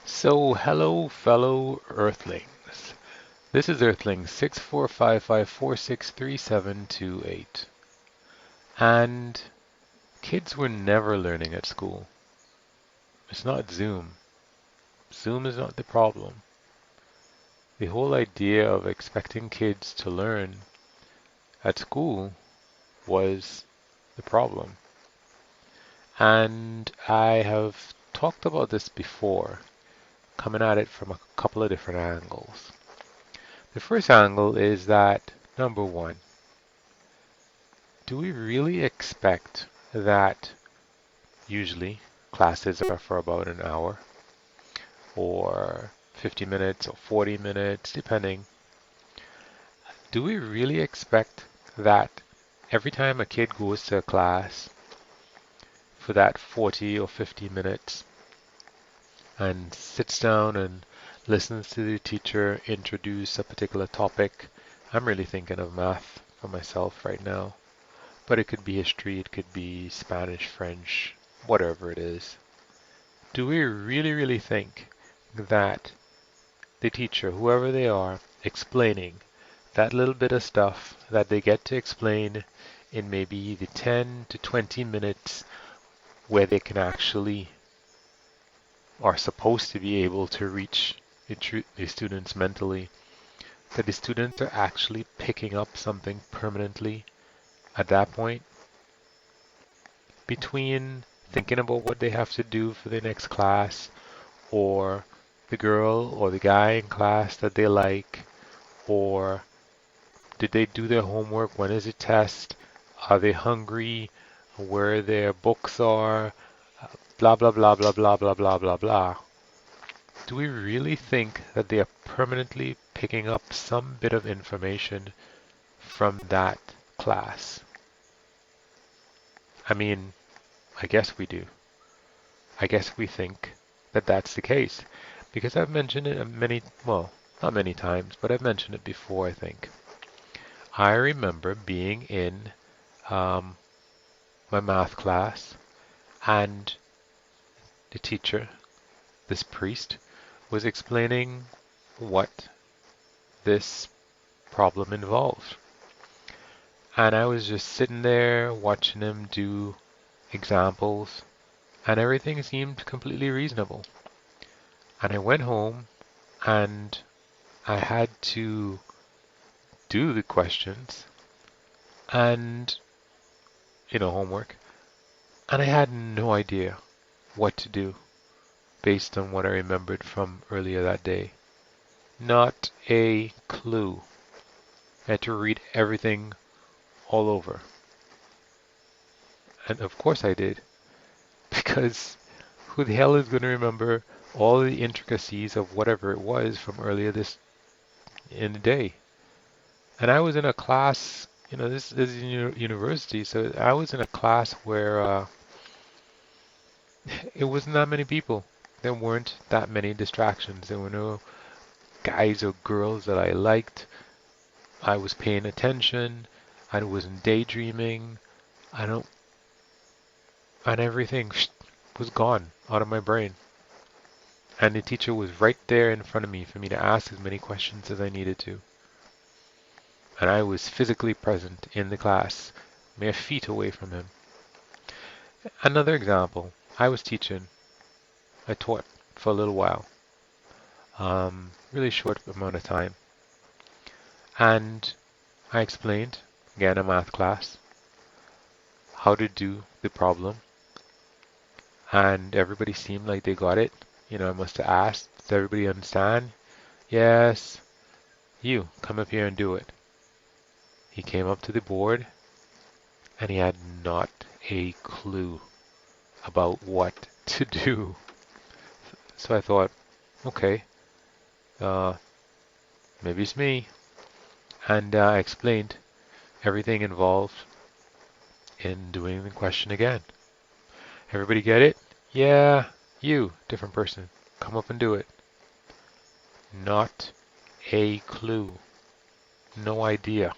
So, hello, fellow Earthlings. This is Earthling 6455463728. And kids were never learning at school. It's not Zoom. Zoom is not the problem. The whole idea of expecting kids to learn at school was the problem. And I have talked about this before, coming at it from a couple of different angles. The first angle is that, number one, do we really expect that usually classes are for about an hour or 50 minutes or 40 minutes, depending? Do we really expect that every time a kid goes to a class for that 40 or 50 minutes and sits down and listens to the teacher introduce a particular topic? I'm really thinking of math for myself right now. But it could be history, it could be Spanish, French, whatever it is. Do we really think that the teacher, whoever they are, explaining that little bit of stuff that they get to explain in maybe the 10 to 20 minutes where they can actually are supposed to be able to reach the students mentally, that the students are actually picking up something permanently at that point? Between thinking about what they have to do for the next class, or the girl or the guy in class that they like, or did they do their homework? When is it test? Are they hungry? Where their books are? Blah, blah, blah, blah, blah, blah, blah, blah, blah. Do we really think that they are permanently picking up some bit of information from that class? I mean, I guess we do. I guess we think that that's the case because I've mentioned it well, not many times, but I've mentioned it before, I think. I remember being in um, my math class and the teacher, this priest, was explaining what this problem involved. And I was just sitting there watching him do examples, and everything seemed completely reasonable. And I went home and I had to do the questions and, homework, and I had no idea what to do based on what I remembered from earlier that day. Not a clue. I had to read everything all over. And of course I did, because who the hell is going to remember all the intricacies of whatever it was from earlier this in the day? And I was in a class, this is university, so I was in a class where it wasn't that many people. There weren't that many distractions. There were no guys or girls that I liked. I was paying attention. I wasn't daydreaming. I don't, and everything was gone out of my brain. And the teacher was right there in front of me for me to ask as many questions as I needed to. And I was physically present in the class, mere feet away from him. Another example, I was teaching. I taught for a little while, really short amount of time. And I explained, again, a math class, how to do the problem. And everybody seemed like they got it. I must have asked, does everybody understand? Yes. You, come up here and do it. He came up to the board and he had not a clue about what to do. So I thought, okay, uh, maybe it's me. And I explained everything involved in doing the question again. Everybody get it? Yeah, you, different person, come up and do it. Not a clue. No idea.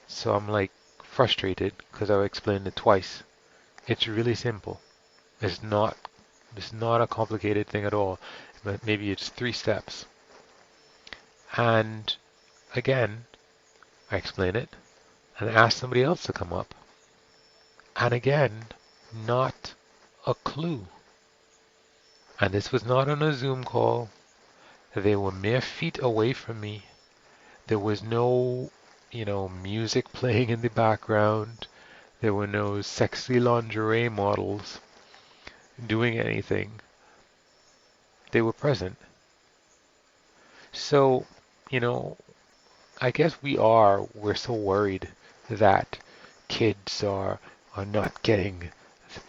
So I'm like frustrated because I've explained it twice. It's really simple. It's not It's not a complicated thing at all. But maybe it's 3 steps. And again, I explain it and ask somebody else to come up. And again, not a clue. And this was not on a Zoom call. They were mere feet away from me. There was no, music playing in the background. There were no sexy lingerie models doing anything. They were present. So, you know, I guess we're so worried that kids are not getting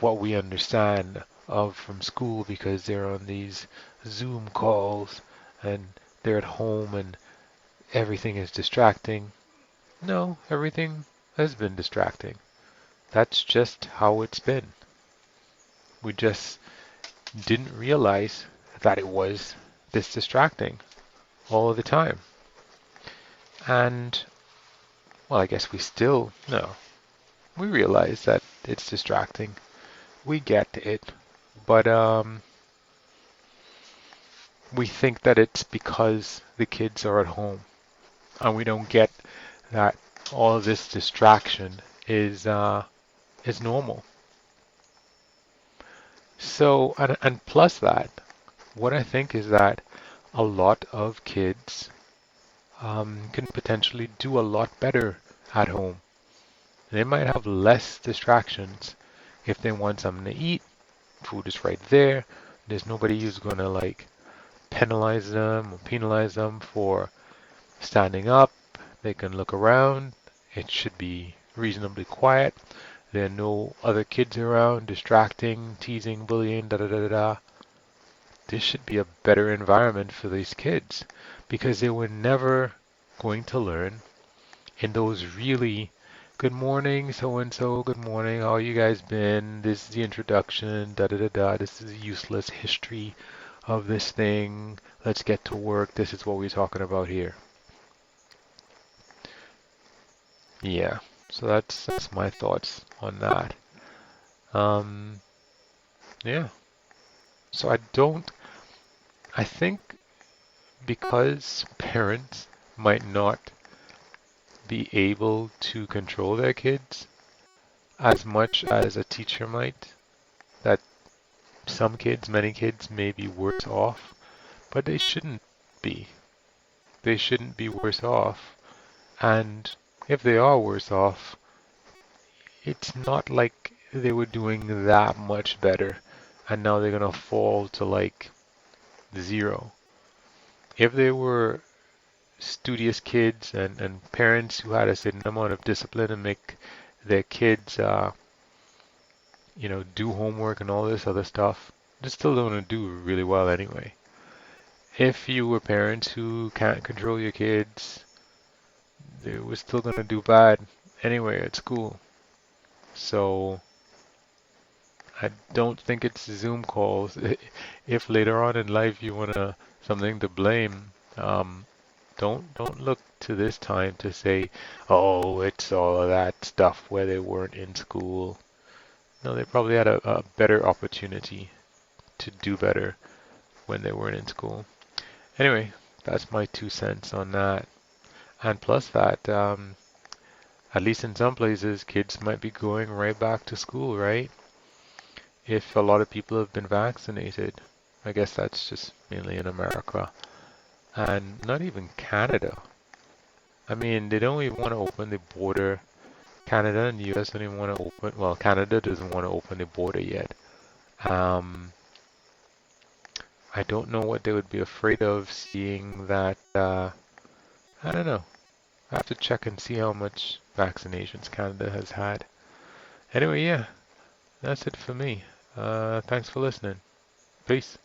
what we understand of from school because they're on these Zoom calls and they're at home and everything is distracting. No, everything has been distracting. That's just how it's been. We just didn't realize that it was this distracting all of the time. And, well, I guess we still know. We realize that it's distracting. We get it. But we think that it's because the kids are at home. And we don't get that all of this distraction is normal. So, and plus that, what I think is that a lot of kids can potentially do a lot better at home. They might have less distractions if they want something to eat. Food is right there. There's nobody who's gonna like penalize them for standing up. They can look around. It should be reasonably quiet. There are no other kids around distracting, teasing, bullying, da da da da da. This should be a better environment for these kids because they were never going to learn in those really good morning, so and so, good morning, how you guys been? This is the introduction, da da da da. This is a useless history of this thing. Let's get to work. This is what we're talking about here. Yeah, so that's my thoughts on that. Um, yeah. So I think because parents might not be able to control their kids as much as a teacher might, that many kids may be worse off, but they shouldn't be. They shouldn't be worse off. And if they are worse off, it's not like they were doing that much better and now they're gonna fall to like 0. If they were studious kids and parents who had a certain amount of discipline and make their kids, do homework and all this other stuff, they're still going to do really well anyway. If you were parents who can't control your kids, they were still going to do bad anyway at school. So I don't think it's Zoom calls. If later on in life you want something to blame, don't look to this time to say, oh, it's all of that stuff where they weren't in school. No, they probably had a better opportunity to do better when they weren't in school. Anyway, that's my 2 cents on that. And plus that, at least in some places, kids might be going right back to school, right? If a lot of people have been vaccinated. I guess that's just mainly in America. And not even Canada. I mean, they don't even want to open the border. Canada and the US don't even want to open, well, Canada doesn't want to open the border yet. Um, I don't know what they would be afraid of seeing that, I don't know. I have to check and see how much vaccinations Canada has had. Anyway, yeah, that's it for me. Thanks for listening. Peace.